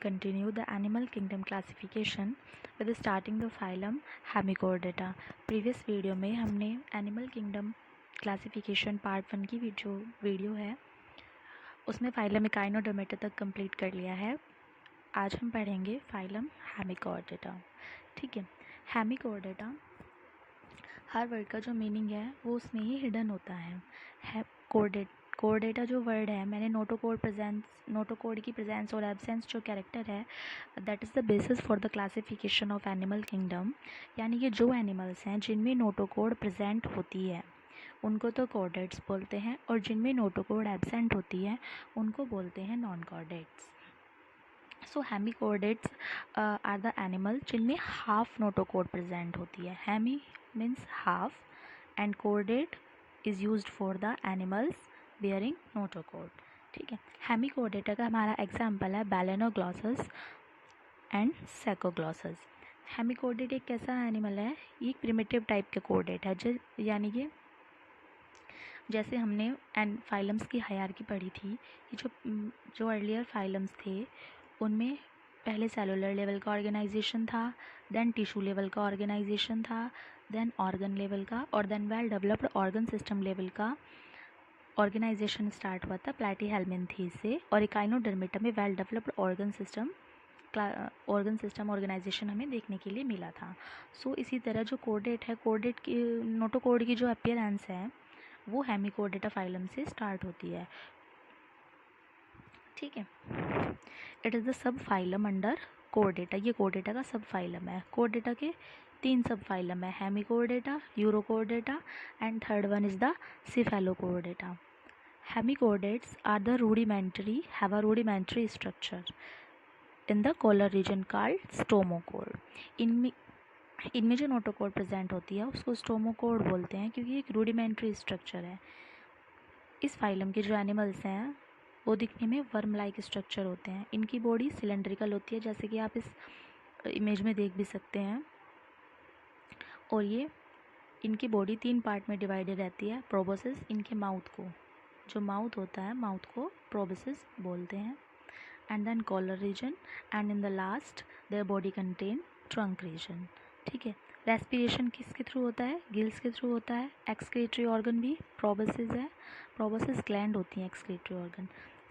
continue the animal kingdom classification with starting the phylum Hemichordata. Previous video में हमने animal kingdom classification part 1 की जो video है उसमें phylum Echinodermata तक कंप्लीट कर लिया है. आज हम पढ़ेंगे phylum Hemichordata. ठीक है. Hemichordata हर वर्ड का जो मीनिंग है वो उसमें ही हिडन होता है. कोर्डेटा जो वर्ड है, मैंने नोटोकोड की प्रेजेंस और एब्सेंस जो कैरेक्टर है that is the basis for the classification of animal kingdom. यानी कि जो एनिमल्स हैं जिनमें नोटोकोड प्रेजेंट होती है उनको तो कॉर्डेट्स बोलते हैं, और जिनमें नोटोकोड एब्सेंट होती है उनको बोलते हैं non chordates. So hemichordates are the animal जिनमें हाफ नोटोकोड प्रेजेंट होती है. Hemi means half and chordate is used for the animals bearing notochord. ठीक है. हेमिकॉर्डेटा का हमारा एग्जाम्पल है बैलेनोग्लॉसस एंड सेकोग्लॉसस. हेमिकॉर्डेट एक कैसा एनिमल है? ये एक प्रिमिटिव टाइप के कॉर्डेट है, यानी कि जैसे हमने फाइलम्स की हायरार्की पढ़ी थी. ये जो अर्लियर फाइलम्स थे उनमें पहले सेलुलर लेवल का ऑर्गेनाइजेशन था, देन टिश्यू लेवल का ऑर्गेनाइजेशन था, देन ऑर्गन लेवल का, और then well developed organ system level का ऑर्गेनाइजेशन स्टार्ट हुआ था प्लैटीहेल्मिन्थीज से. और इकाइनोडर्मेटा में well developed organ system organisation हमें देखने के लिए मिला था. सो इसी तरह जो कॉर्डेट है, कॉर्डेट की नोटोकोड की जो अपीयरेंस है वो हेमिकॉर्डेटा फाइलम से स्टार्ट होती है. ठीक है. It is the sub phylum under Chordata. ये कॉर्डेटा का सब फाइलम है. कॉर्डेटा के 3 सब फाइलम है, Hemichordata, urochordata and third one is the cephalochordata. Hemichordates have a rudimentary structure in the collar region called stomochord. इनमें जो नोटोकोड प्रेजेंट होती है उसको स्टोमोकोड बोलते हैं क्योंकि एक रूडिमेंट्री स्ट्रक्चर है. इस फाइलम के जो एनिमल्स हैं वो दिखने में वर्म लाइक स्ट्रक्चर होते हैं. इनकी बॉडी सिलेंड्रिकल होती है जैसे कि आप इस इमेज में देख भी सकते हैं. और ये इनकी बॉडी 3 पार्ट में डिवाइडेड रहती है. प्रोबोसिस, इनके माउथ को, जो माउथ होता है माउथ को प्रोबोसिस बोलते हैं, and then collar region, and in the last their body contain trunk region. ठीक है. रेस्पिरेशन किसके थ्रू होता है? गिल्स के थ्रू होता है. एक्सक्रीटरी ऑर्गन भी प्रोबोसिस है. प्रोबोसिस ग्लैंड होती हैं एक्सक्रीटरी ऑर्गन.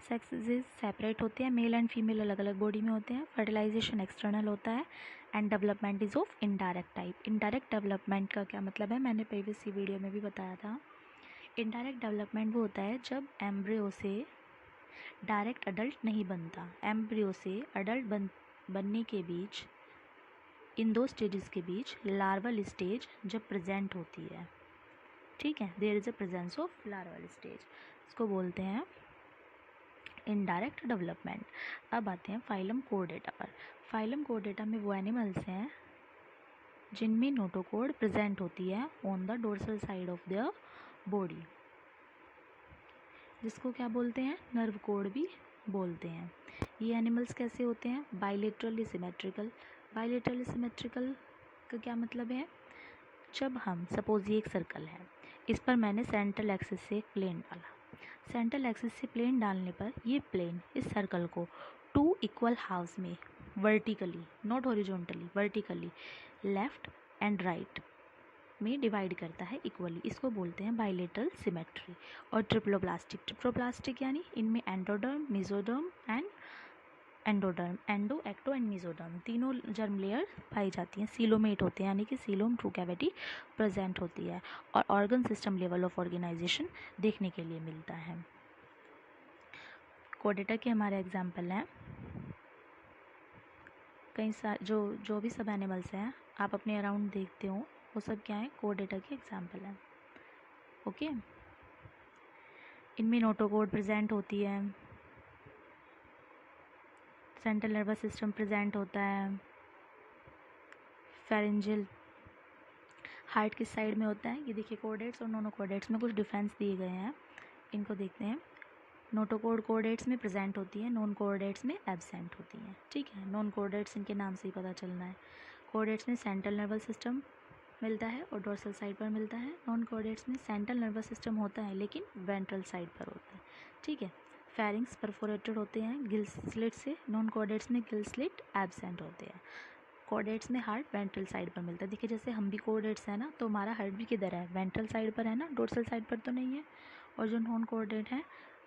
सेक्सेस सेपरेट होते हैं, मेल एंड फीमेल अलग अलग बॉडी में होते हैं. फर्टिलाइजेशन एक्सटर्नल होता है and development is of indirect type. Indirect development का क्या मतलब है? मैंने प्रीवियस वीडियो में भी बताया था. इनडायरेक्ट डेवलपमेंट वो होता है जब एम्ब्रियो से डायरेक्ट अडल्ट नहीं बनता. एम्ब्रियो से अडल्ट बनने के बीच, इन 2 स्टेजेस के बीच लार्वल स्टेज जब प्रेजेंट होती है. ठीक है. There is a presence of larval stage, इसको बोलते हैं इनडायरेक्ट डेवलपमेंट. अब आते हैं फाइलम कॉर्डेटा पर. फाइलम कॉर्डेटा में वो एनिमल्स हैं जिनमें नोटोकोड प्रेजेंट होती है on the dorsal side of their body, जिसको क्या बोलते हैं? नर्व कोड भी बोलते हैं. ये एनिमल्स कैसे होते हैं? Bilaterally symmetrical. बाइलेटरली सिमेट्रिकल का क्या मतलब है? जब हम सपोज ये एक सर्कल है, इस पर मैंने सेंट्रल एक्सिस से एक प्लेन डाला. सेंट्रल एक्सिस से प्लेन डालने पर ये प्लेन इस सर्कल को 2 इक्वल हाफ्स में vertically, not horizontally, vertically left and right में डिवाइड करता है इक्वली. इसको बोलते हैं बाइलेटरल सिमेट्री. और ट्रिप्लोप्लास्टिक यानी इनमें endoderm, mesoderm and endoderm, endo, ecto and mesoderm तीनों जर्म लेयर पाई जाती हैं. सीलोमेट होते हैं यानी कि सीलोम ट्रू कैविटी प्रेजेंट होती है. और organ system level of organisation देखने के लिए मिलता है. कॉर्डेटा के हमारे एग्जाम्पल हैं कई सारे. जो भी सब एनिमल्स हैं आप अपने अराउंड देखते हो वो सब क्या है? कॉर्डेटा के एग्जाम्पल हैं. ओके. इनमें नोटोकोड प्रेजेंट होती है, सेंट्रल नर्वस सिस्टम प्रेजेंट होता है, फेरेंजियल हार्ट किस साइड में होता है? ये देखिए कॉर्डेट्स और नोनोकॉर्डेट्स में कुछ डिफरेंस दिए गए हैं, इनको देखते हैं. नोटोकोड कॉर्डेट्स में प्रेजेंट होती है, नॉन कॉर्डेट्स में एब्सेंट होती हैं. ठीक है. नॉन कॉर्डेट्स इनके नाम से ही पता चलना है. कॉर्डेट्स में सेंट्रल नर्वस सिस्टम मिलता है और डोर्सल साइड पर मिलता है. नॉन कॉर्डेट्स में सेंट्रल नर्वस सिस्टम होता है लेकिन वेंट्रल साइड पर होता है. ठीक है. फेरिंग्स परफोरेटेड होते हैं गिल स्लिट से, नॉन कॉर्डेट्स में गिल स्लिट एब्सेंट होते हैं। कॉर्डेट्स में हार्ट वेंट्रल साइड पर मिलता है। देखिए जैसे हम भी कॉर्डेट्स हैं ना, तो हमारा हार्ट भी किधर है, वेंट्रल साइड पर है ना, डोर्सल साइड पर तो नहीं है। और जो नॉन कॉर्डेट हैं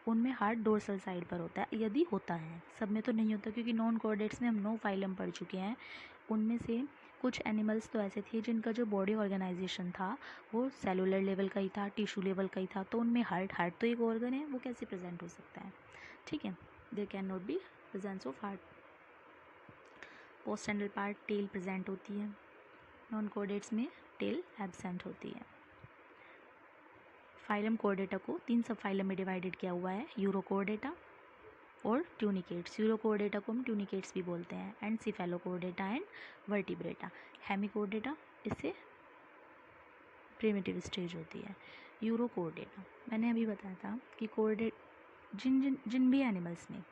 उनमें हार्ट डोर्सल साइड पर होता है, यदि होता है, सब में तो नहीं होता, क्योंकि नॉन कॉर्डेट्स में हम 9 फाइलम पढ़ चुके हैं। उनमें से कुछ एनिमल्स तो ऐसे थे जिनका जो बॉडी ऑर्गेनाइजेशन था वो सेलुलर लेवल का ही था, टिश्यू लेवल का ही था, तो उनमें हार्ट तो एक ऑर्गन है, वो कैसे प्रेजेंट हो सकता है, ठीक है। There can not be presence of heart. Postanal part tail present होती है, नॉन कॉर्डेट्स में टेल एब्सेंट होती है। फाइलम कॉर्डेटा को 3 सब फाइलम में डिवाइडेड किया हुआ है, यूरोकॉर्डेटा और ट्यूनिकेट्स। यूरोकॉर्डेटा को हम ट्यूनिकेट्स भी बोलते हैं, and cephalochordata and vertebrata. Hemichordata इससे प्रिमिटिव स्टेज होती है। यूरोकॉर्डेटा मैंने अभी बताया था कि कॉर्डेट जिन भी एनिमल्स में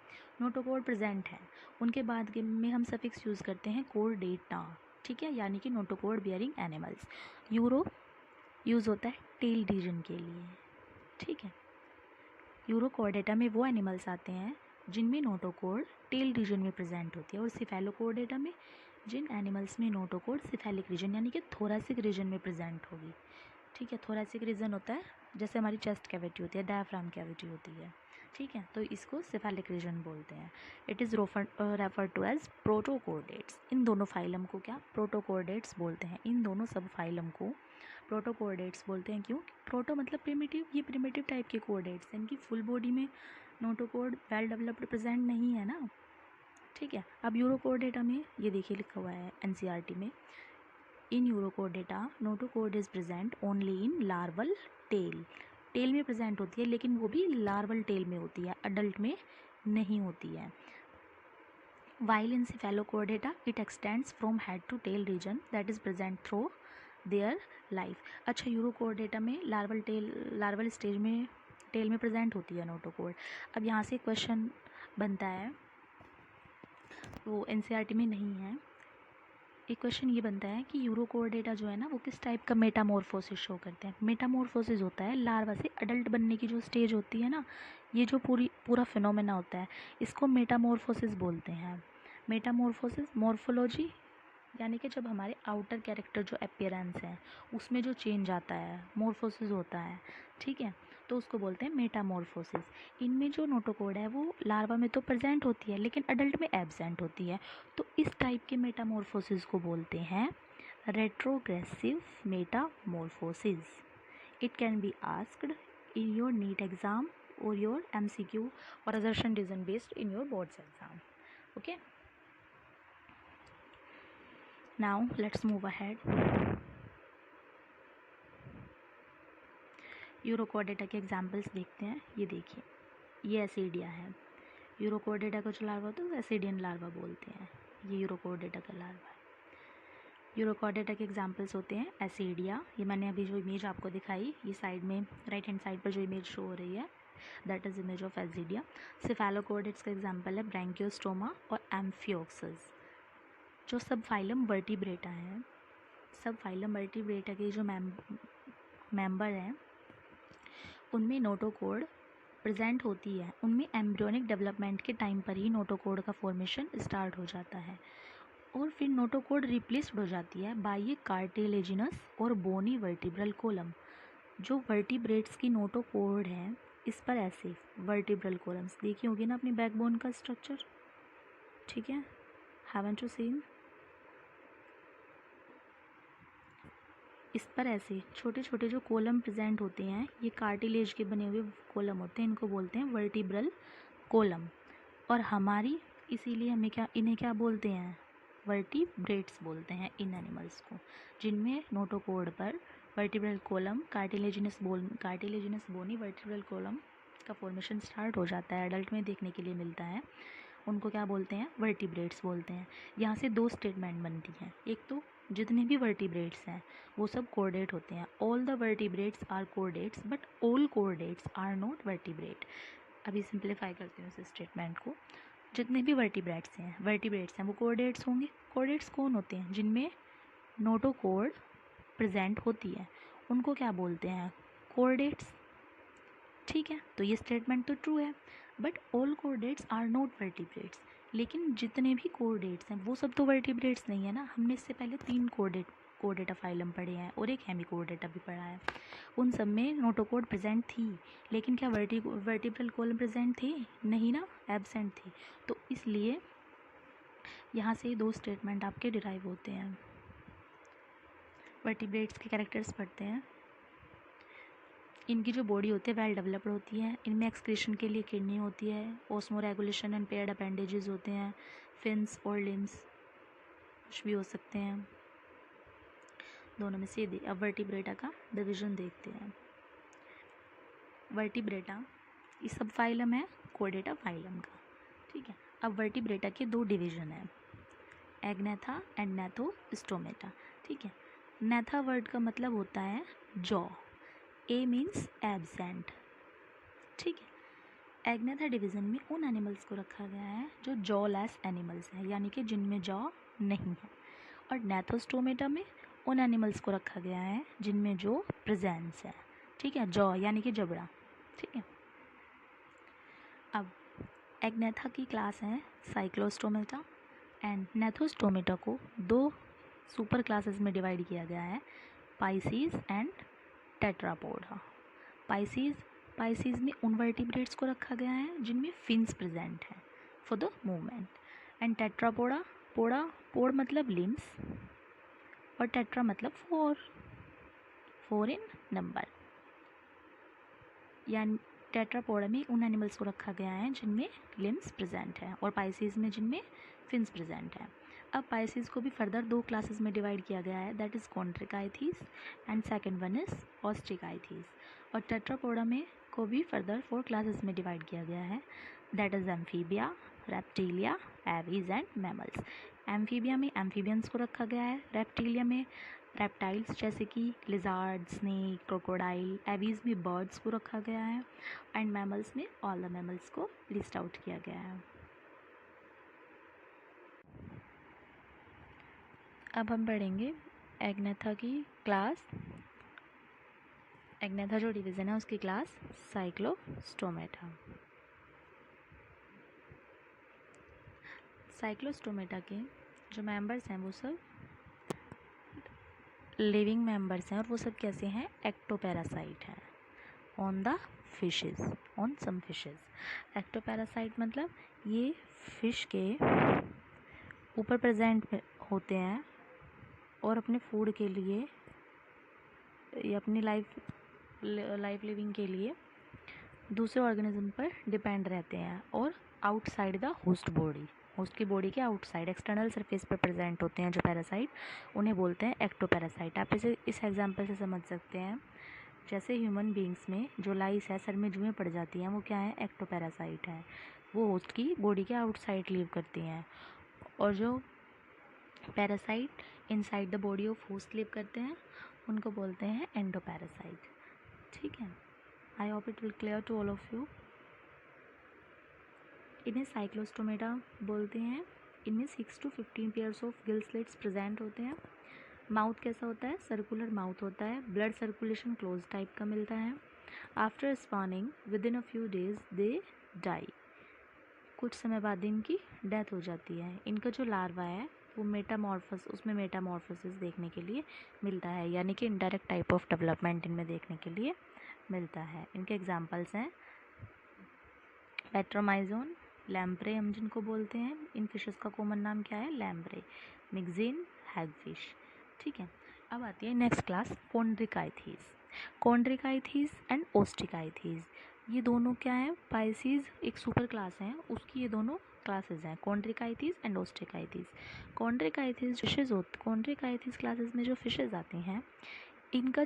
नोटोकॉर्ड प्रेजेंट है उनके बाद में हम सफिक्स यूज़ करते हैं कॉर्डेटा, ठीक है, यानी कि notochord bearing animals. Euro use होता है टेल रीजन के लिए, ठीक है। यूरोकॉर्डेटा में वो एनिमल्स आते हैं जिनमें नोटोकॉर्ड टेल रीजन में प्रेजेंट होती है, और सिफेलोकॉर्डेटा में जिन एनिमल्स में नोटोकॉर्ड सिफेलिक रीजन यानी कि थोरैसिक रीजन में प्रेजेंट होगी, ठीक है। थोरैसिक रीजन होता है जैसे हमारी चेस्ट कैविटी होती है, डायफ्राम कैविटी होती है, ठीक है, तो इसको सिफेलिक रीजन बोलते हैं। It is refer to as protochordates. इन दोनों फाइलम को क्या प्रोटोकॉर्डेट्स बोलते हैं, इन दोनों सब फाइलम को प्रोटोकॉर्डेट्स बोलते हैं। क्यों? प्रोटो मतलब प्रिमिटिव, ये प्रिमिटिव टाइप के कॉर्डेट्स हैं, इनकी फुल बॉडी में नोटोकॉर्ड वेल डेवलप्ड प्रेजेंट नहीं है ना, ठीक है। अब यूरोकॉर्डेटा में ये देखिए लिखा हुआ है एनसीईआरटी में, in urochordata notochord is present only in larval tail. Tail में प्रेजेंट होती है, लेकिन वो भी लार्वल टेल में होती है, अडल्ट में नहीं होती है। While in cephalochordata it extends from head to tail region that is present through their life. अच्छा, यूरोकॉर्डेटा में लार्वल स्टेज में टेल में प्रेजेंट होती है नोटोकॉर्ड। अब यहाँ से क्वेश्चन बनता है, वो एनसीईआरटी में नहीं है, एक क्वेश्चन ये बनता है कि यूरोकॉर्डेटा जो है ना वो किस टाइप का मेटामॉर्फोसिस शो करते हैं। मेटामॉर्फोसिस होता है लार्वा से अडल्ट बनने की जो स्टेज होती है ना, ये जो पूरा फिनोमेना होता है, इसको मेटामॉर्फोसिस बोलते हैं। मेटामॉर्फोसिस मॉर्फोलॉजी यानी कि जब हमारे आउटर कैरेक्टर जो अपीयरेंस है उसमें जो चेंज आता है, मॉर्फोसिस होता है, ठीक है, तो उसको बोलते हैं मेटामॉर्फोसिस। इनमें जो नोटोकॉर्ड है वो लार्वा में तो प्रेजेंट होती है लेकिन अडल्ट में एब्सेंट होती है, तो इस टाइप के मेटामॉर्फोसिस को बोलते हैं retrogressive metamorphosis. It can be asked in your NEET exam और योर MCQ और assertion reason based in your boards exam. Okay, now let's move ahead. Urochordata के एग्जाम्पल्स देखते हैं। ये देखिए, ये एसिडिया है। यूरोकॉर्डेटा को जो लार्वा होता है एसिडियन लार्वा बोलते हैं, ये यूरोकॉर्डेटा का लार्वा है। यूरोकॉर्डेटा के एग्जाम्पल्स होते हैं एसिडिया, ये मैंने अभी जो इमेज आपको दिखाई, ये साइड में राइट हैंड साइड पर जो इमेज शो हो रही है that is image of ascidia. Cephalochordates का एग्जाम्पल है ब्रैंकियोस्टोमा और एम्फियोक्सिस। जो सब फाइलम वर्टिब्रेटा है, सब फाइलम वर्टिब्रेटा के जो मेंबर हैं उनमें नोटोकॉर्ड प्रेजेंट होती है, उनमें एम्ब्रियोनिक डेवलपमेंट के टाइम पर ही नोटोकॉर्ड का फॉर्मेशन स्टार्ट हो जाता है, और फिर नोटोकॉर्ड रिप्लेस्ड हो जाती है बाय ये कार्टिलेजिनस और बोनी वर्टिब्रल कॉलम। जो वर्टिब्रेट्स की नोटोकॉर्ड है इस पर ऐसे वर्टिब्रल कॉलम्स देखी होगी ना अपनी बैकबोन का स्ट्रक्चर, ठीक है, हैवंट यू सीन? इस पर ऐसे छोटे छोटे जो कॉलम प्रेजेंट होते हैं, ये कार्टिलेज के बने हुए कॉलम होते हैं, इनको बोलते हैं वर्टिब्रल कॉलम। और हमारी इसीलिए हमें इन्हें क्या बोलते हैं, वर्टिब्रेट्स बोलते हैं इन एनिमल्स को, जिनमें नोटोकॉर्ड पर वर्टिब्रल कॉलम कार्टिलेजिनस बोनी वर्टिब्रल कॉलम का फॉर्मेशन स्टार्ट हो जाता है, एडल्ट में देखने के लिए मिलता है, उनको क्या बोलते हैं, वर्टिब्रेट्स बोलते हैं। यहाँ से 2 स्टेटमेंट बनती हैं, एक तो जितने भी वर्टिब्रेट्स हैं वो सब कॉर्डेट होते हैं, all the vertebrates are chordates but all chordates are not vertebrate. अभी सिंप्लीफाई करते हैं उस स्टेटमेंट को, जितने भी वर्टिब्रेट्स हैं वो कॉर्डेट्स होंगे। कॉर्डेट्स कौन होते हैं, जिनमें नोटोकॉर्ड प्रेजेंट होती है, उनको क्या बोलते हैं, कॉर्डेट्स, ठीक है। तो ये स्टेटमेंट तो ट्रू है। But all chordates are not vertebrates. लेकिन जितने भी कोर्डेट्स हैं वो सब तो वर्टिब्रेट्स नहीं है ना। हमने इससे पहले 3 कोर्डेटा फाइलम पढ़े हैं और एक हेमिकोर्डेटा भी पढ़ा है। उन सब में नोटोकोड प्रेजेंट थी, लेकिन क्या वर्टिब्रल कॉलम प्रेजेंट थी? नहीं ना, एब्सेंट थी। तो इसलिए यहाँ से 2 स्टेटमेंट आपके डिराइव होते हैं। वर्टिब्रेट्स के कैरेक्टर्स पढ़ते हैं। इनकी जो बॉडी होती है वेल डेवलप्ड होती है। इनमें एक्सक्रीशन के लिए किडनी होती है। Osmo regulation and paired appendages होते हैं। फिन्स और लिम्स कुछ भी हो सकते हैं, दोनों में से। अब वर्टिब्रेटा का डिवीजन देखते हैं। वर्टिब्रेटा इस सब फाइलम है कोर्डेटा फाइलम का, ठीक है। अब वर्टिब्रेटा के 2 डिवीजन हैं, एग्नेथा एंड नेथोस्टोमेटा, ठीक है। नेथा वर्ड का मतलब होता है जॉ, ए मीन्स एब्सेंट, ठीक है। एग्नेथा डिवीज़न में उन एनिमल्स को रखा गया है जो जॉलेस एनिमल्स हैं, यानी कि जिनमें जॉ नहीं है। और नेथोस्टोमेटा में उन एनिमल्स को रखा गया है जिनमें जो प्रेजेंस है, ठीक है, जॉ यानी कि जबड़ा, ठीक है। अब एग्नेथा की क्लास है साइक्लोस्टोमेटा एंड नेथोस्टोमेटा को 2 सुपर क्लासेस में डिवाइड किया गया है, पाइसीज एंड टेट्रापोडा। पाइसीज में उन वर्टिब्रेट्स को रखा गया है जिनमें फिन्स प्रेजेंट हैं for the movement. And tetrapoda, pod मतलब लिम्स और टेट्रा मतलब 4 इन नंबर। यानी टेट्रापोडा में उन एनिमल्स को रखा गया है जिनमें लिम्स प्रेजेंट है और पाइसीज में जिनमें फिन्स प्रेजेंट है। अब पाइसीज को भी फर्दर 2 क्लासेस में डिवाइड किया गया है, that is chondrichthyes and second one is osteichthyes. और टेट्रापोडा में को भी फर्दर 4 क्लासेस में डिवाइड किया गया है, that is amphibia, reptilia, aves and mammals. Amphibia में एम्फीबियंस को रखा गया है, रेप्टिलिया में रेप्टाइल्स जैसे कि लिजार्ड, स्नेक, क्रोकोडाइल, एवीज में बर्ड्स को रखा गया है एंड मैमल्स में ऑल द मैमल्स को लिस्ट आउट किया गया है। अब हम पढ़ेंगे एग्नेथा की क्लास। एग्नेथा जो डिवीज़न है उसकी क्लास साइक्लोस्टोमेटा। साइक्लोस्टोमेटा के जो मेंबर्स हैं वो सब लिविंग मेंबर्स हैं और वो सब कैसे हैं? एक्टोपैरासाइट हैं on the fishes, on some fishes. Ectoparasite मतलब ये फिश के ऊपर प्रेजेंट होते हैं और अपने फूड के लिए या अपनी लाइफ लिविंग के लिए दूसरे ऑर्गेनिज्म पर डिपेंड रहते हैं और आउटसाइड द होस्ट की बॉडी के आउटसाइड एक्सटर्नल सरफेस पर प्रेजेंट होते हैं जो पैरासाइट, उन्हें बोलते हैं एक्टोपैरासाइट। आप इसे इस एग्जांपल से समझ सकते हैं, जैसे ह्यूमन बींग्स में जो लाइस है, सर में जुएँ पड़ जाती हैं, वो क्या है? एक्टोपैरासाइट है। वो होस्ट की बॉडी के आउटसाइड लिव करती हैं। और जो parasite inside the body of host live करते हैं उनको बोलते हैं एंडोपैरासाइट, ठीक है। I hope it will clear to all of you. इन्हें साइक्लोस्टोमेटा बोलते हैं। इनमें 6 to 15 pairs of gill slits present होते हैं। माउथ कैसा होता है? सर्कुलर माउथ होता है। ब्लड सर्कुलेशन क्लोज टाइप का मिलता है। After spawning within a few days they die, कुछ समय बाद इनकी डेथ हो जाती है। इनका जो लार्वा है वो उसमें मेटामॉर्फोसिस देखने के लिए मिलता है, यानी कि इनडायरेक्ट टाइप ऑफ डेवलपमेंट इनमें देखने के लिए मिलता है। इनके एग्जांपल्स हैं पेट्रोमाइजोन, लैम्प्रे हम जिनको बोलते हैं। इन फिशेस का कॉमन नाम क्या है? लैम्प्रे, मिक्सिन, हैगफिश, ठीक है। अब आती है नेक्स्ट क्लास कॉन्ड्रिकाइथीस एंड ओस्ट्रिकाइथीस। ये दोनों क्या है? पाइसीज एक सुपर क्लास है, उसकी ये दोनों क्लासेस हैं, कॉन्ड्रिकाइथीस एंड ओस्ट्रिकाइथीस। कॉन्ड्रिकाइथीस क्लासेस में जो फिशेज आती हैं इनका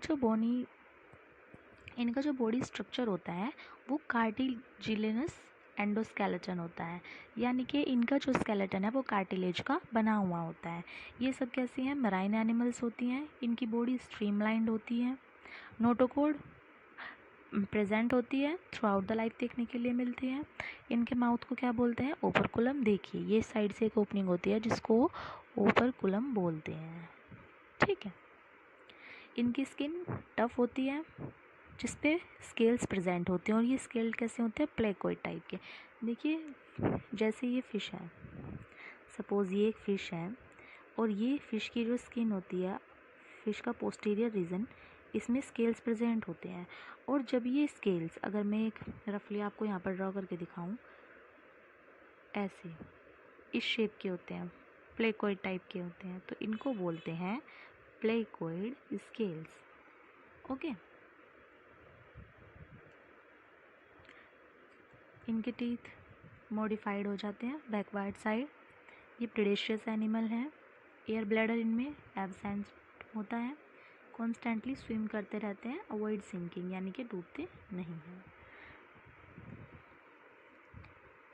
जो बॉडी स्ट्रक्चर होता है वो कार्टिलेजिनस एंडोस्केलेटन होता है, यानी कि इनका जो स्केलेटन है वो कार्टिलेज का बना हुआ होता है। ये सब कैसी हैं? मराइन एनिमल्स होती हैं। इनकी बॉडी स्ट्रीमलाइंड होती है। नोटोकोड प्रेजेंट होती है, थ्रू आउट द लाइफ देखने के लिए मिलती है। इनके माउथ को क्या बोलते हैं? ओपरकुलम। देखिए ये साइड से एक ओपनिंग होती है जिसको ओपरकुलम बोलते हैं, ठीक है। इनकी स्किन टफ होती है जिस पे स्केल्स प्रेजेंट होते हैं, और ये स्केल कैसे होते हैं, प्लेकोइड टाइप के। देखिए जैसे ये फ़िश है, सपोज़ ये एक फ़िश है, और ये फ़िश की जो स्किन होती है, फ़िश का पोस्टीरियर रीजन, इसमें स्केल्स प्रेजेंट होते हैं। और जब ये स्केल्स, अगर मैं एक रफली आपको यहाँ पर ड्रॉ करके दिखाऊं, ऐसे इस शेप के होते हैं, प्लेकोइड टाइप के होते हैं, तो इनको बोलते हैं प्लेकोइड स्केल्स। ओके, इनके टीथ मॉडिफाइड हो जाते हैं बैकवर्ड साइड। ये प्रेडेशियस एनिमल हैं, एयर ब्लैडर इनमें एब्सेंट होता है, कॉन्स्टेंटली स्विम करते रहते हैं, अवॉइड सिंकिंग यानी कि डूबते नहीं हैं।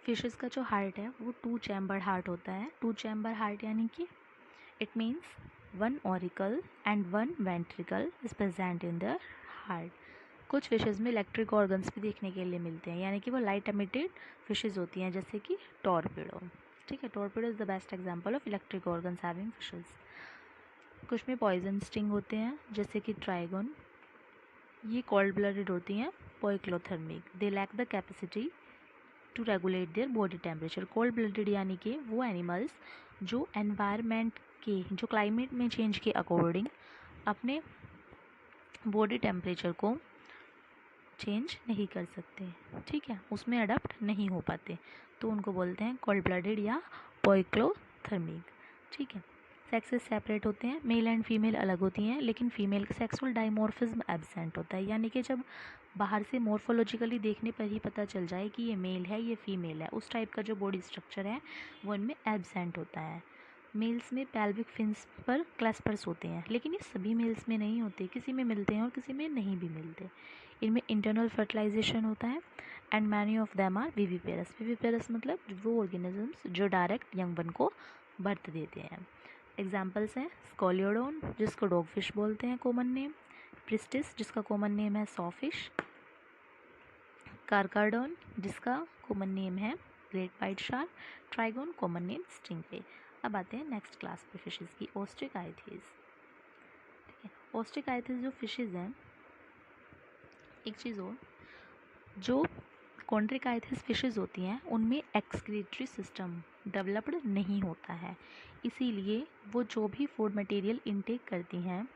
फिशेस का जो हार्ट है वो 2 चैम्बर हार्ट होता है। 2 चैम्बर हार्ट यानी कि it means 1 auricle and 1 ventricle is present in the heart. कुछ फिशेस में इलेक्ट्रिक ऑर्गन्स भी देखने के लिए मिलते हैं, यानी कि वो लाइट एमिटेड फिशेस होती हैं, जैसे कि टॉर्पेडो। ठीक है, torpedo is the best example of electric organs having fishes. कुछ में पॉइजन स्टिंग होते हैं, जैसे कि ट्राइगोन। ये कोल्ड ब्लडेड होती हैं, poikilothermic. They lack the capacity to regulate their body temperature. Cold blooded यानी कि वो एनिमल्स जो एनवायरनमेंट के, जो क्लाइमेट में चेंज के अकॉर्डिंग अपने बॉडी टेम्परेचर को चेंज नहीं कर सकते। ठीक है, उसमें अडप्ट नहीं हो पाते, तो उनको बोलते हैं कोल्ड ब्लडेड या पोइक्लोथर्मिक। ठीक है, सेक्सेस सेपरेट होते हैं, मेल एंड फीमेल अलग होती हैं, लेकिन फीमेल का सेक्सुअल डाइमॉर्फिज्म एब्सेंट होता है, यानी कि जब बाहर से मॉर्फोलॉजिकली देखने पर ही पता चल जाए कि ये मेल है ये फीमेल है, उस टाइप का जो बॉडी स्ट्रक्चर है वो इनमें एब्सेंट होता है। मेल्स में पेल्विक फिन्स पर क्लैस्पर्स होते हैं, लेकिन ये सभी मेल्स में नहीं होते, किसी में मिलते हैं और किसी में नहीं भी मिलते। इनमें इंटरनल फर्टिलाइजेशन होता है and many of them are viviparous. Viviparous मतलब वो ऑर्गेनिजम्स जो डायरेक्ट यंग वन को बर्थ देते हैं। एग्जाम्पल्स हैं स्कोलियोडोन, जिसको डॉग फिश बोलते हैं कॉमन नेम, प्रिस्टिस जिसका कॉमन नेम है सॉफिश, कार्कार्डोन जिसका कॉमन नेम है great white shark, trigon common name stingray. अब आते हैं नेक्स्ट क्लास पे फिशेस की, ओस्ट्रिकाइथीज। ठीक है, ओस्ट्रिकाइथीज जो फिशेस हैं, एक चीज़ और, जो कॉन्ट्रिकाइथिस फिशेस होती हैं उनमें एक्सक्रीटरी सिस्टम डेवलप्ड नहीं होता है, इसीलिए वो जो भी फूड मटेरियल इनटेक करती हैं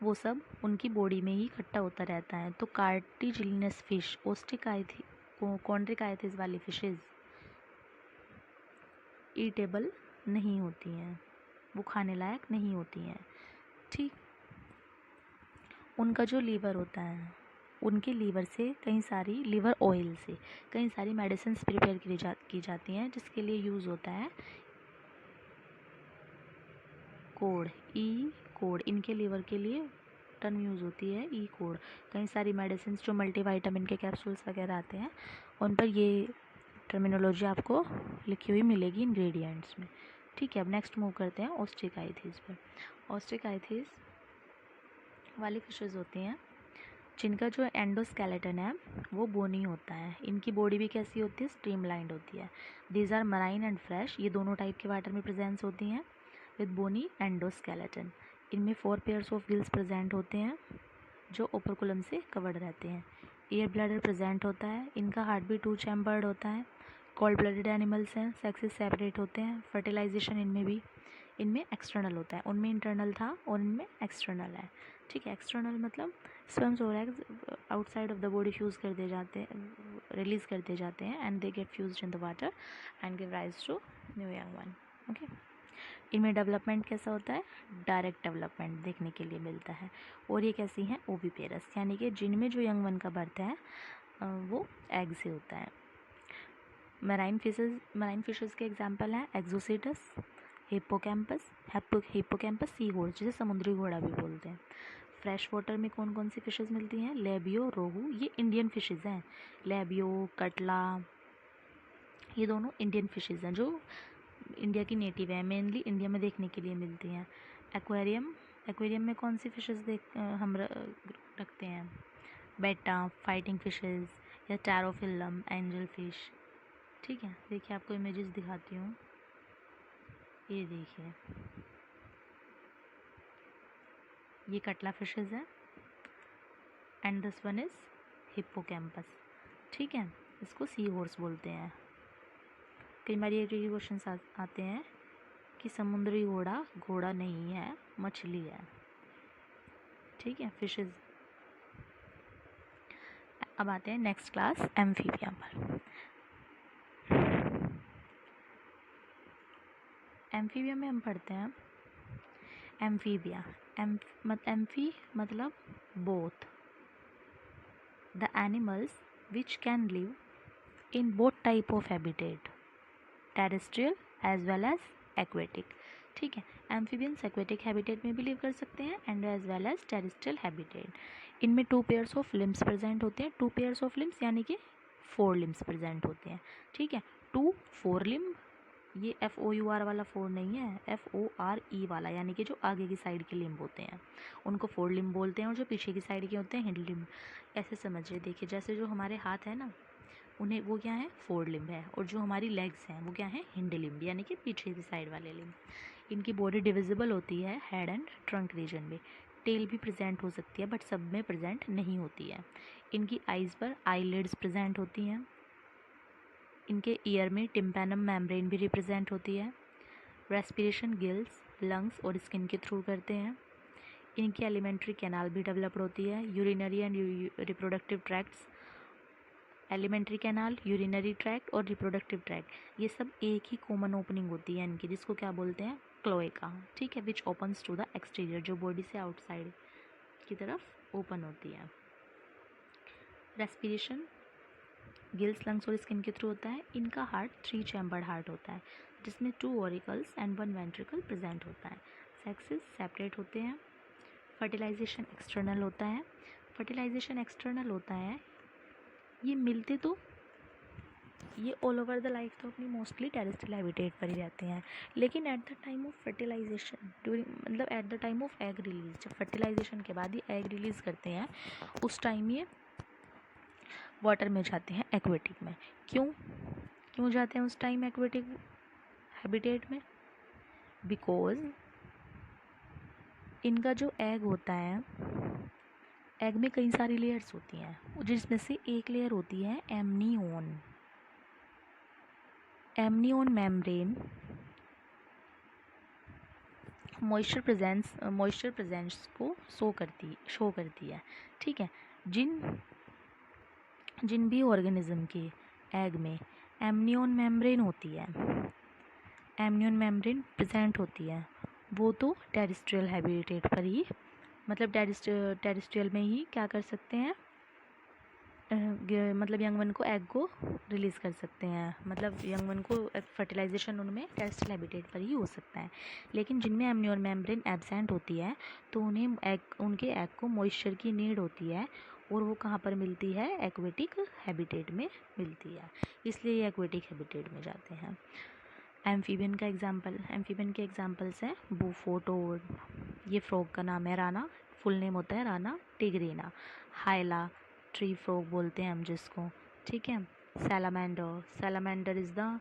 वो सब उनकी बॉडी में ही इकट्ठा होता रहता है। तो कार्टिजिलिनस फिश, ओस्ट्रिकाइथी कॉन्ट्रिकाइथिस वाली फिशेस ईटेबल नहीं होती हैं, वो खाने लायक नहीं होती हैं। ठीक, उनका जो लीवर होता है, उनके लीवर से कई सारी, लीवर ऑयल से कई सारी मेडिसिन प्रिपेयर की जाती हैं, जिसके लिए यूज़ होता है कोड, ई कोड। इनके लीवर के लिए टर्म यूज़ होती है ई कोड। कई सारी मेडिसिन जो मल्टीविटामिन के कैप्सूल्स वगैरह आते हैं, उन पर ये टर्मिनोलॉजी आपको लिखी हुई मिलेगी इंग्रेडिएंट्स में। ठीक है, अब नेक्स्ट मूव करते हैं ओस्ट्रिकाइथिस पर। ओस्ट्रिकाइथिस वाली फिशेस होती हैं जिनका जो एंडोस्केलेटन है वो बोनी होता है। इनकी बॉडी भी कैसी होती है, स्ट्रीमलाइंड होती है। These are marine and fresh, ये दोनों टाइप के वाटर में प्रेजेंस होती हैं विद बोनी एंडोस्केलेटन। इनमें 4 पेयर्स ऑफ गिल्स प्रेजेंट होते हैं जो ओपरकुलम से कवर्ड रहते हैं। एयर ब्लैडर प्रेजेंट होता है, इनका हार्ट भी 2 चैम्बर्ड होता है। कोल्ड ब्लडेड एनिमल्स हैं, सेक्सेस सेपरेट होते हैं। फर्टिलाइजेशन इनमें भी, इनमें एक्सटर्नल होता है, उनमें इंटरनल था और इनमें एक्सटर्नल है। ठीक है, एक्सटर्नल मतलब स्पर्म्स और eggs outside of the body fuse कर दिए जाते हैं, रिलीज़ कर दिए जाते हैं, and they get fused in the water and give rise to new young one. Okay, इनमें डेवलपमेंट कैसा होता है, डायरेक्ट डेवलपमेंट देखने के लिए मिलता है। और ये कैसी हैं, ओविपेरस, यानी कि जिनमें जो यंग वन का बर्थ है वो एग से होता है। मराइन फिशेस के एग्जाम्पल हैं एक्जोसीटस, हिप्पोकैम्पस, हिप्पोकैम्पस सी होर्स जिसे समुद्री घोड़ा भी बोलते हैं। फ्रेश वाटर में कौन कौन सी फिशेस मिलती हैं, लेबियो, रोहू, ये इंडियन फिशेस हैं। लेबियो, कटला, ये दोनों इंडियन फिशेस हैं जो इंडिया की नेटिव है, मेनली इंडिया में देखने के लिए मिलती हैं। एक्वेरियम में कौन सी फिशेस हम रखते हैं, बेटा, फाइटिंग फिशेस या टैरोफिल्लम, एंजल फिश। ठीक है, देखिए आपको इमेजेस दिखाती हूँ, ये देखिए, ये कटला फिशेस है, and this one is hippocampus. ठीक है, इसको सी हॉर्स बोलते हैं। कई बार ये क्वेश्चन आते हैं कि समुद्री घोड़ा घोड़ा नहीं है, मछली है। ठीक है, फिशेज। अब आते हैं नेक्स्ट क्लास एम्फीबिया पर। एम्फीबिया में हम पढ़ते हैं एम्फीबिया। एम्फी मतलब both, the animals which can live in both type of habitat, terrestrial as well as aquatic. ठीक है, एम्फीबियंस एक्वेटिक हैबिटेट में भी लिव कर सकते हैं and as well as terrestrial habitat. इनमें 2 पेयर्स ऑफ लिम्स प्रेजेंट होते हैं। 2 पेयर्स ऑफ लिम्स यानी कि 4 लिम्स प्रेजेंट होते हैं। ठीक है, 2 4 लिम्ब, ये FOUR वाला 4 नहीं है, FORE वाला, यानी कि जो आगे की साइड के लिम्ब होते हैं उनको 4 लिम्ब बोलते हैं, और जो पीछे की साइड के होते हैं हिंड लिम्ब। ऐसे समझिए, देखिए जैसे जो हमारे हाथ है ना, उन्हें वो क्या है, 4 लिम्ब है, और जो हमारी लेग्स हैं वो क्या है, हिंड लिम्ब, यानी कि पीछे की साइड वाले लिम्ब। इनकी बॉडी डिविजिबल होती है हेड एंड ट्रंक रीजन में। टेल भी प्रेजेंट हो सकती है बट सब में प्रेजेंट नहीं होती है। इनकी आइज़ पर आईलिड्स प्रेजेंट होती हैं। इनके ईयर में टिम्पैनम मेम्ब्रेन भी रिप्रेजेंट होती है। रेस्पिरेशन गिल्स, लंग्स और स्किन के थ्रू करते हैं। इनकी एलिमेंट्री कैनाल भी डेवलप्ड होती है। Urinary and reproductive tracts, alimentary canal, urinary tract और रिप्रोडक्टिव ट्रैक्ट, ये सब एक ही कॉमन ओपनिंग होती है इनकी, जिसको क्या बोलते हैं, क्लोएका। ठीक है, which opens to the exterior, जो बॉडी से आउटसाइड की तरफ ओपन होती है। रेस्पिरेशन गिल्स, लंग्स और स्किन के थ्रू होता है। इनका हार्ट 3 चैम्बर्ड हार्ट होता है, जिसमें 2 ऑरिकल्स एंड 1 वेंट्रिकल प्रेजेंट होता है। सेक्सेस सेपरेट होते हैं। फर्टिलाइजेशन एक्सटर्नल होता है। फर्टिलाइजेशन एक्सटर्नल होता है, ये मिलते तो ये ऑल ओवर द लाइफ तो अपनी मोस्टली टेरेस्ट्रियल हैबिटेट पर ही रहते हैं, लेकिन at the time of fertilisation, during मतलब at the time of egg release, जब फर्टिलाइजेशन के बाद ये एग रिलीज़ करते हैं उस टाइम ये वाटर में जाते हैं, एक्वेटिक में। क्यों क्यों जाते हैं उस टाइम एक्वेटिक हैबिटेट में? बिकॉज इनका जो एग होता है, एग में कई सारी लेयर्स होती हैं, जिसमें से एक लेयर होती है amnion. Amnion membrane moisture presence को शो करती है। ठीक है, जिन भी ऑर्गेनिज्म के एग में एमनियोन मेम्ब्रेन होती है, एमनियोन मेम्ब्रेन प्रेजेंट होती है, वो तो टेरेस्ट्रियल हैबिटेट पर ही, मतलब टेरेस्ट्रियल में ही क्या कर सकते हैं, मतलब यंग वन को एग को रिलीज़ कर सकते हैं, मतलब यंग वन को फर्टिलाइजेशन उनमें टेरेस्ट्रियल हैबिटेट पर ही हो सकता है। लेकिन जिनमें एमनियोन मेम्ब्रेन एब्सेंट होती है तो उनके एग को मॉइस्चर की नीड होती है, और वो कहाँ पर मिलती है, एक्वेटिक हैबिटेट में मिलती है, इसलिए ये एक्वेटिक हैबिटेट में जाते हैं। एम्फीबियन के एग्जाम्पल्स हैं बूफोटोड, ये फ्रॉग का नाम है, राना फुल नेम होता है राना टिग्रीना। हाइला, ट्री फ्रॉग बोलते हैं हम जिसको। ठीक है, salamander is the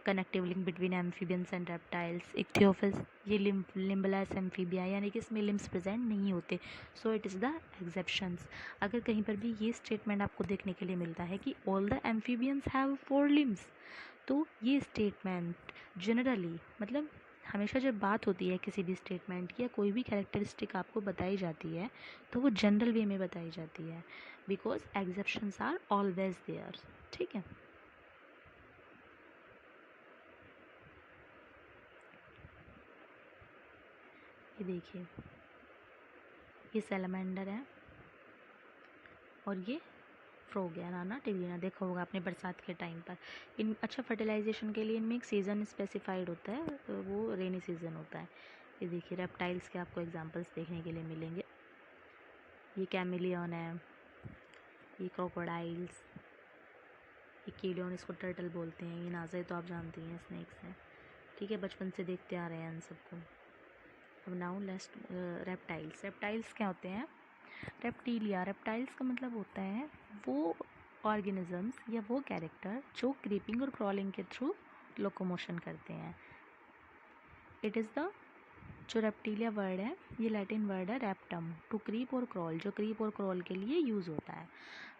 connective link between amphibians and reptiles. Ichthyophis, ये लिम्बलेस एम्फीबिया, यानी कि इसमें लिम्स प्रेजेंट नहीं होते, so it is the exceptions. अगर कहीं पर भी ये स्टेटमेंट आपको देखने के लिए मिलता है कि all the amphibians have 4 limbs, तो ये स्टेटमेंट जनरली, मतलब हमेशा जब बात होती है किसी भी स्टेटमेंट की या कोई भी कैरेक्टरिस्टिक आपको बताई जाती है तो वो जनरल वे में बताई जाती है, because exceptions are always there. ठीक है, ये देखिए, ये सैलामेंडर है और ये फ्रॉग है, राना टिग्रीना, देखा होगा आपने बरसात के टाइम पर। इन अच्छा फर्टिलाइजेशन के लिए इनमें एक सीज़न स्पेसिफाइड होता है, तो वो रेनी सीज़न होता है। ये देखिए, रेप्टाइल्स के आपको एग्जांपल्स देखने के लिए मिलेंगे। ये कैमिलियन है, ये क्रोकोडाइल्स, ये कीलियन, इसको टर्टल बोलते हैं। ये नाज़ा तो आप जानती हैं, स्नेक्स हैं। ठीक है, बचपन से देखते आ रहे हैं इन सबको। अब नाउ लेट्स रेप्टाइल्स क्या होते हैं? रेप्टाइल्स का मतलब होता है वो ऑर्गेनिजम्स या वो कैरेक्टर जो क्रीपिंग और क्रॉलिंग के थ्रू लोकोमोशन करते हैं। इट इज़ द जो रेप्टिलिया वर्ड है ये लैटिन वर्ड है रेप्टम, टू क्रीप और क्रॉल, जो क्रीप और क्रॉल के लिए यूज़ होता है।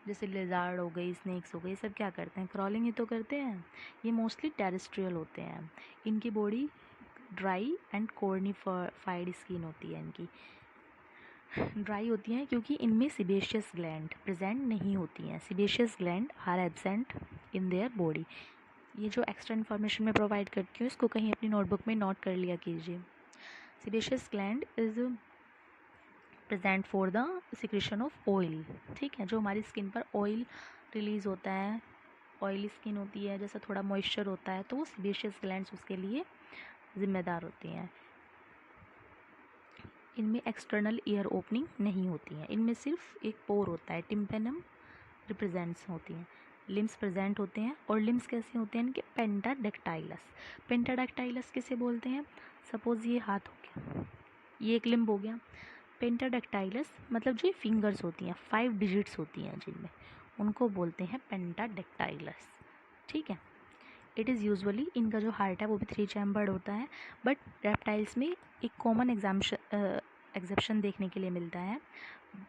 जैसे लिजार्ड हो गई, स्नेक्स हो गई, सब क्या करते हैं, क्रॉलिंग ही तो करते हैं। ये मोस्टली टेरेस्ट्रियल होते हैं। इनकी body dry and cornified skin होती है। इनकी ड्राई होती हैं क्योंकि इनमें सिबेशियस ग्लैंड प्रेजेंट नहीं होती हैं। Sebaceous gland are absent in their body. ये जो एक्स्ट्रा इन्फॉर्मेशन मैं प्रोवाइड करती हूँ इसको कहीं अपनी नोटबुक में नोट कर लिया कीजिए। Sebaceous gland is present for the secretion of oil. ठीक है, जो हमारी स्किन पर ऑयल रिलीज होता है, ऑयली स्किन होती है, जैसा थोड़ा मॉइस्चर होता है, तो वो सिबेशियस ग्लैंड्स उसके लिए जिम्मेदार होती हैं। इनमें एक्सटर्नल ईयर ओपनिंग नहीं होती हैं। इनमें सिर्फ एक पोर होता है, टिम्पेनम रिप्रेजेंट्स होती हैं। लिम्स प्रेजेंट होते हैं। और लिम्स कैसे होते हैं इनके, पेंटाडेक्टाइलस। पेंटाडेक्टाइलस किसे बोलते हैं, सपोज ये हाथ हो गया, ये एक लिम्ब हो गया। पेंटाडेक्टाइलस मतलब जो फिंगर्स होती हैं 5 डिजिट्स होती हैं जिनमें, उनको बोलते हैं पेंटाडेक्टाइलस। ठीक है, इट इज़ यूजुअली, इनका जो हार्ट है वो भी 3 चैम्बर्ड होता है। बट रेप्टाइल्स में एक कॉमन एग्जेप्शन देखने के लिए मिलता है,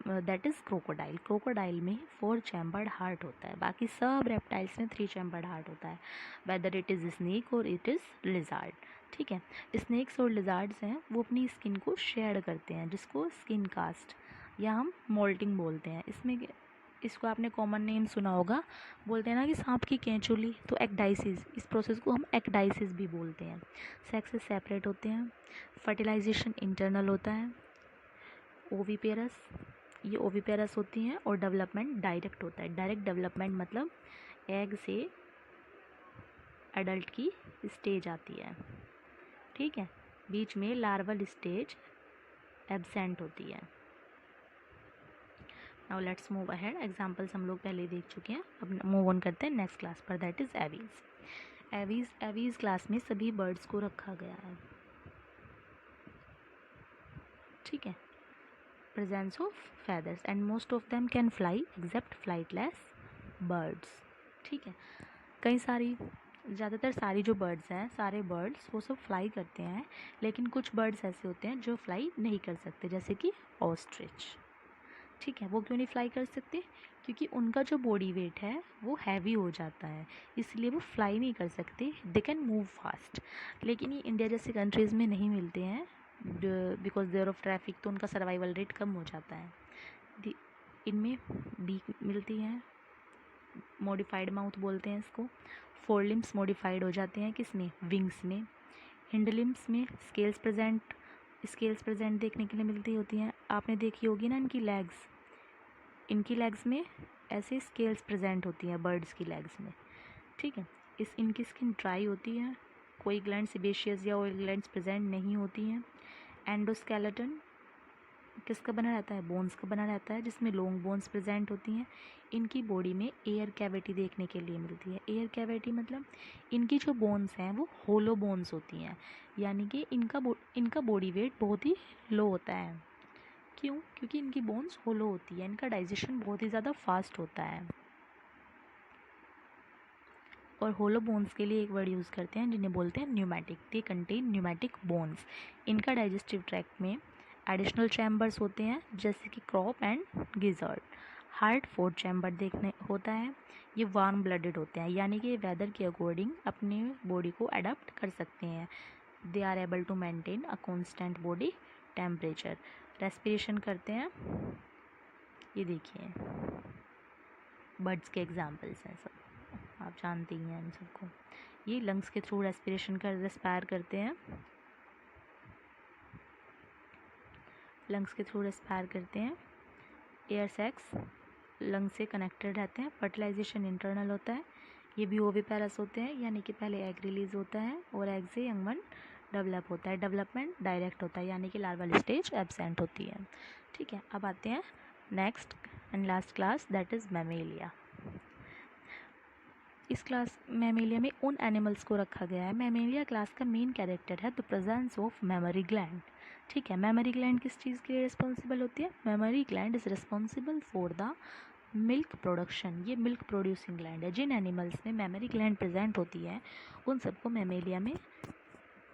दैट इज़ क्रोकोडाइल। क्रोकोडाइल में 4 चैम्बर्ड हार्ट होता है, बाकी सब रेप्टाइल्स में 3 चैम्बर्ड हार्ट होता है, वेदर इट इज़ स्नेक और इट इज़ लिजार्ड। ठीक है, स्नेक्स और लिजार्ड्स हैं वो अपनी स्किन को शेयर करते हैं, जिसको स्किन कास्ट या हम मोल्टिंग बोलते हैं। इसको आपने कॉमन नेम सुना होगा, बोलते हैं ना कि सांप की केंचुली, तो एक्डाइसिस, इस प्रोसेस को हम एक्डाइसिस भी बोलते हैं। सेक्सेस सेपरेट होते हैं। फर्टिलाइजेशन इंटरनल होता है। ओविपेरस, ये ओविपेरस होती हैं। और डेवलपमेंट डायरेक्ट होता है। डायरेक्ट डेवलपमेंट मतलब एग से एडल्ट की स्टेज आती है। ठीक है, बीच में लार्वल स्टेज एब्सेंट होती है। Now let's move ahead. Examples हम लोग पहले देख चुके हैं, अब मूव ऑन करते हैं नेक्स्ट क्लास पर, that is aves. Aves class में सभी बर्ड्स को रखा गया है। ठीक है, presence of feathers and most of them can fly except flightless birds. ठीक है, कई सारी, ज़्यादातर सारी जो बर्ड्स हैं, सारे बर्ड्स वो सब फ्लाई करते हैं, लेकिन कुछ बर्ड्स ऐसे होते हैं जो फ्लाई नहीं कर सकते, जैसे कि ऑस्ट्रिच। ठीक है, वो क्यों नहीं फ्लाई कर सकते, क्योंकि उनका जो बॉडी वेट है वो हैवी हो जाता है, इसलिए वो फ्लाई नहीं कर सकते। दे कैन मूव फास्ट, लेकिन ये इंडिया जैसे कंट्रीज़ में नहीं मिलते हैं बिकॉज देयर ऑफ ट्रैफिक, तो उनका सर्वाइवल रेट कम हो जाता है। इनमें बीक मिलती है, मॉडिफाइड माउथ बोलते हैं इसको। 4 लिम्स मॉडिफाइड हो जाते हैं किसमें, विंग्स में। हिंड लिम्स में स्केल्स प्रेजेंट देखने के लिए मिलती होती हैं। आपने देखी होगी ना इनकी लेग्स में ऐसे स्केल्स प्रेजेंट होती हैं बर्ड्स की लेग्स में। ठीक है, इनकी स्किन ड्राई होती है, कोई ग्लैंड सिबेशियस या ऑयल ग्लैंड्स प्रेजेंट नहीं होती हैं। एंडोस्केलेटन किसका बना रहता है, बोन्स का बना रहता है, जिसमें लॉन्ग बोन्स प्रेजेंट होती हैं। इनकी बॉडी में एयर कैविटी देखने के लिए मिलती है। एयर कैविटी मतलब इनकी जो बोन्स हैं वो होलो बोन्स होती हैं, यानी कि इनका बॉडी वेट बहुत ही लो होता है। क्यों, क्योंकि इनकी बोन्स होलो होती है, इनका डाइजेशन बहुत ही ज़्यादा फास्ट होता है। और होलो बोन्स के लिए एक वर्ड यूज़ करते हैं जिन्हें बोलते हैं pneumatic. They contain pneumatic bones. इनका डाइजेस्टिव ट्रैक्ट में एडिशनल चैम्बर्स होते हैं, जैसे कि crop and gizzard. Heart 4 chamber देखने होता है। ये वार्म ब्लडेड होते हैं, यानी कि वेदर के अकॉर्डिंग अपनी बॉडी को अडाप्ट कर सकते हैं। They are able to maintain a constant body temperature. Respiration करते हैं, ये देखिए बर्ड्स के एग्जाम्पल्स हैं सब, आप जानते ही हैं इन सबको। ये लंग्स के थ्रू रेस्पायर करते हैं, लंग्स के थ्रू रेस्पायर करते हैं। एयर सैक्स लंग्स से कनेक्टेड रहते हैं। फर्टिलाइजेशन इंटरनल होता है। ये भी ओविपेरस होते हैं, यानी कि पहले एग रिलीज होता है और एग से यंग वन डेवलप होता है। डेवलपमेंट डायरेक्ट होता है, यानी कि लार्वल स्टेज एब्सेंट होती है। ठीक है, अब आते हैं next and last class, that is Mammalia. इस क्लास मैमेलिया में उन एनिमल्स को रखा गया है। मैमेलिया क्लास का मेन कैरेक्टर है the presence of memory gland. ठीक है, मेमोरी ग्लैंड किस चीज़ के लिए रिस्पॉन्सिबल होती है, memory gland is responsible for the milk production. ये मिल्क प्रोड्यूसिंग ग्लैंड है। जिन एनिमल्स में मेमोरी ग्लैंड प्रेजेंट होती है उन सबको मैमेलिया में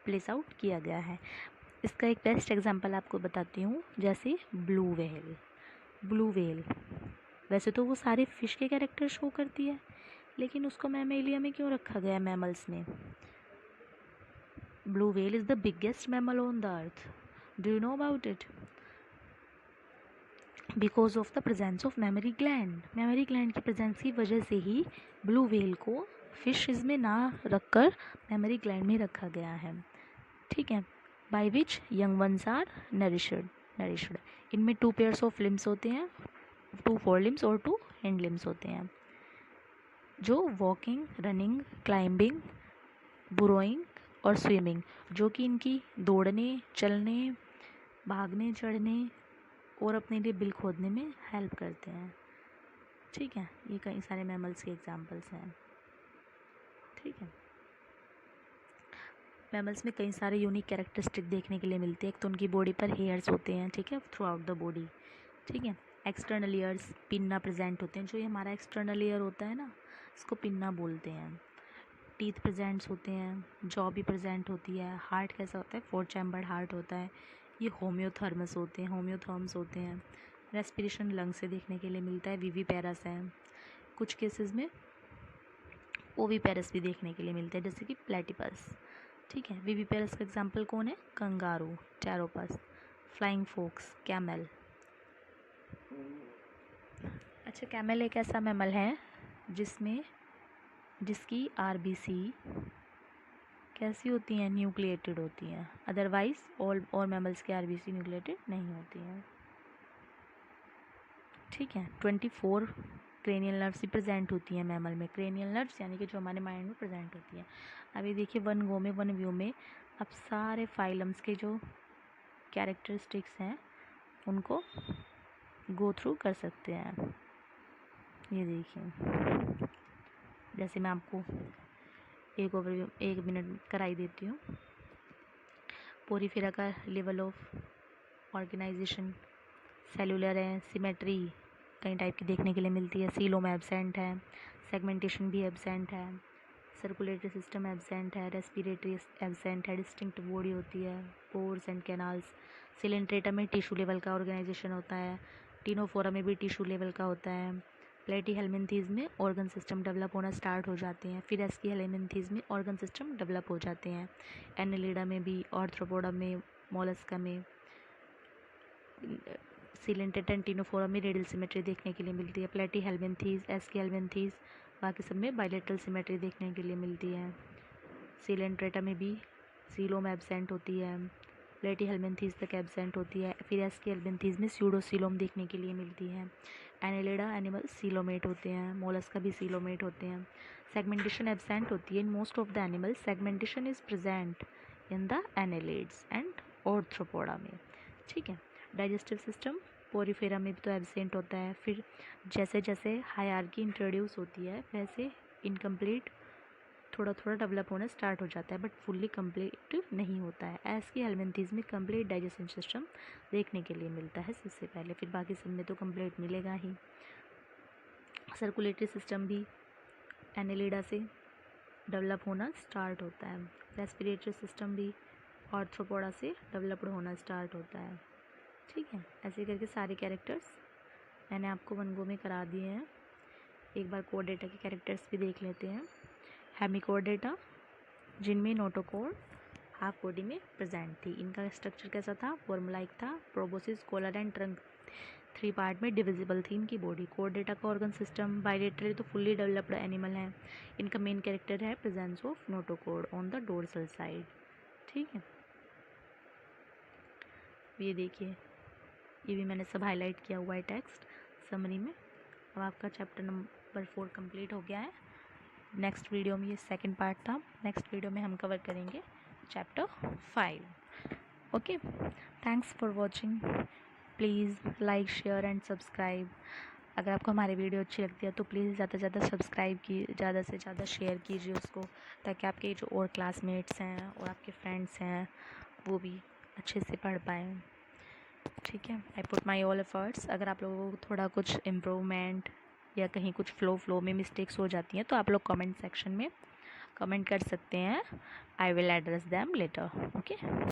प्लेस आउट किया गया है। इसका एक बेस्ट एग्जांपल आपको बताती हूँ, जैसे ब्लू व्हेल। वैसे तो वो सारे फिश के कैरेक्टर शो करती है, लेकिन उसको मैमेलिया में क्यों रखा गया मैमल्स में? Blue whale is the biggest mammal on the earth. Do you know about it? Because of the presence of memory gland की प्रेजेंस की वजह से ही ब्लू व्हेल को फिशेज में ना रखकर मेमोरी ग्लैंड में रखा गया है। ठीक है। By which young ones are nourished. इनमें 2 पेयर्स ऑफ लिम्स होते हैं, 2 फोर लिम्स और 2 हिंड लिम्स होते हैं, जो वॉकिंग, रनिंग, क्लाइंबिंग, बुरोइंग और स्विमिंग, जो कि इनकी दौड़ने, चलने, भागने, चढ़ने और अपने लिए बिल खोदने में हेल्प करते हैं। ठीक है, ये कई सारे मैमल्स के एग्जांपल्स हैं। ठीक है, मैमल्स में कई सारे यूनिक कैरेक्टरिस्टिक देखने के लिए मिलते हैं। एक तो उनकी बॉडी पर हेयर्स होते हैं, ठीक है, थ्रू आउट द बॉडी। ठीक है, एक्सटर्नल ईयर्स, पिन्ना प्रेजेंट होते हैं। जो ये हमारा एक्सटर्नल ईयर होता है ना, इसको पिन्ना बोलते हैं। टीथ प्रेजेंट्स होते हैं, जॉ भी प्रेजेंट होती है। हार्ट कैसा होता है? 4 चैम्बर्ड हार्ट होता है। ये होम्योथर्म्स होते हैं। रेस्पिरेशन लंग से देखने के लिए मिलता है। विविपेरस है। कुछ केसेस में ओविपेरस भी देखने के लिए मिलते हैं, जैसे कि प्लेटिपस। ठीक है, विविपेरस का एग्जाम्पल कौन है? Kangaroo, pteropus, flying fox, camel. अच्छा, कैमल एक ऐसा मैमल है जिसकी आरबीसी कैसी होती हैं? न्यूक्लिएटेड होती हैं। अदरवाइज और मैमल्स की आरबीसी न्यूक्लिएटेड नहीं होती हैं। ठीक है, 24 क्रेनियल नर्व्स ही प्रेजेंट होती हैं मैमल में। क्रेनियल नर्व्स यानी कि जो हमारे माइंड में प्रेजेंट होती हैं। अभी देखिए वन व्यू में अब सारे फाइलम्स के जो कैरेक्टरिस्टिक्स हैं उनको गो थ्रू कर सकते हैं। ये देखिए, जैसे मैं आपको एक ओवरव्यू 1 मिनट कराई देती हूँ। पोरीफेरा का लेवल ऑफ ऑर्गेनाइजेशन, सेलुलर है, सिमेट्री कई टाइप की देखने के लिए मिलती है। सीलोम एब्सेंट है, सेगमेंटेशन भी एब्सेंट है, सर्कुलेटरी सिस्टम एब्सेंट है, रेस्पिरेटरी एब्सेंट है, डिस्टिंक्ट बॉडी होती है, पोर्स एंड कैनाल्स। सिलेंट्रेटा में टिश्यू लेवल का ऑर्गेनाइजेशन होता है। टिनोफोरा में भी टिश्यू लेवल का होता है। प्लेटीहेल्मिन्थीज में ऑर्गन सिस्टम डेवलप होना स्टार्ट हो जाते हैं। फिर एस्कीहेल्मिन्थीज में ऑर्गन सिस्टम डेवलप हो जाते हैं। एनेलिडा में भी, आर्थ्रोपोडा में, मोलस्का में, सिलेंट्रेटा एंड टिनोफोरा में रेडियल सिमेट्री देखने के लिए मिलती है। प्लेटीहेल्मिन्थीज, एस्कीहेल्मिन्थीज, बाकी सब में बायलेटरल सिमेट्री देखने के लिए मिलती है। सिलेंट्रेटा में भी सीलोम एब्सेंट होती है, प्लेटीहेल्मिन्थीज तक एब्सेंट होती है। फिर एस्कीहेल्मिन्थीज में स्यूडोसीलोम देखने के लिए मिलती है। एनेलिडा एनिमल सीलोमेट होते हैं, मोलस्का भी सीलोमेट होते हैं। सेगमेंटेशन एब्सेंट होती है in most of the animals. Segmentation is present in the annelids and arthropoda में। ठीक है, डाइजेस्टिव सिस्टम पोरीफेरा में भी तो एब्सेंट होता है। फिर जैसे जैसे हायरार्की इंट्रोड्यूस होती है वैसे इनकम्प्लीट थोड़ा थोड़ा डेवलप होना स्टार्ट हो जाता है, बट फुल्ली कंप्लीट नहीं होता है। एस्कीहेल्मिन्थीज में कंप्लीट डाइजेशन सिस्टम देखने के लिए मिलता है सबसे पहले, फिर बाकी सब में तो कंप्लीट मिलेगा ही। सर्कुलेटरी सिस्टम भी एनेलिडा से डेवलप होना स्टार्ट होता है। रेस्पिरेटरी सिस्टम भी आर्थ्रोपोडा से डेवलप्ड होना स्टार्ट होता है। ठीक है, ऐसे करके सारे कैरेक्टर्स मैंने आपको वन गो में करा दिए हैं। एक बार कोर्डेटा के कैरेक्टर्स भी देख लेते हैं। हेमिकोर्डेटा, जिनमें नोटोकोर हाफ बॉडी में प्रेजेंट थी। इनका स्ट्रक्चर कैसा था? वर्म-लाइक था। Proboscis, collar and trunk 3 part में डिविजिबल थी इनकी बॉडी। कोर्डेटा का ऑर्गन सिस्टम बायलेटरली तो फुल्ली डेवलप्ड एनिमल है। इनका मेन कैरेक्टर है presence of notochord on the dorsal side. ठीक है, ये देखिए, ये भी मैंने सब हाईलाइट किया हुआ है टेक्स्ट समरी में। अब आपका चैप्टर नंबर 4 कंप्लीट हो गया है। नेक्स्ट वीडियो में, ये सेकंड पार्ट था, नेक्स्ट वीडियो में हम कवर करेंगे chapter 5। Okay, thanks for watching. Please like, share and subscribe. अगर आपको हमारी वीडियो अच्छी लगती है तो प्लीज़ ज़्यादा से ज़्यादा सब्सक्राइब कीजिए, ज़्यादा से ज़्यादा शेयर कीजिए उसको, ताकि आपके जो और क्लासमेट्स हैं और आपके फ्रेंड्स हैं वो भी अच्छे से पढ़ पाएँ। ठीक है, I put my all efforts. अगर आप लोगों को थोड़ा कुछ इम्प्रूवमेंट या कहीं कुछ फ्लो में मिस्टेक्स हो जाती हैं तो आप लोग कमेंट सेक्शन में कमेंट कर सकते हैं। I will address them later. Okay.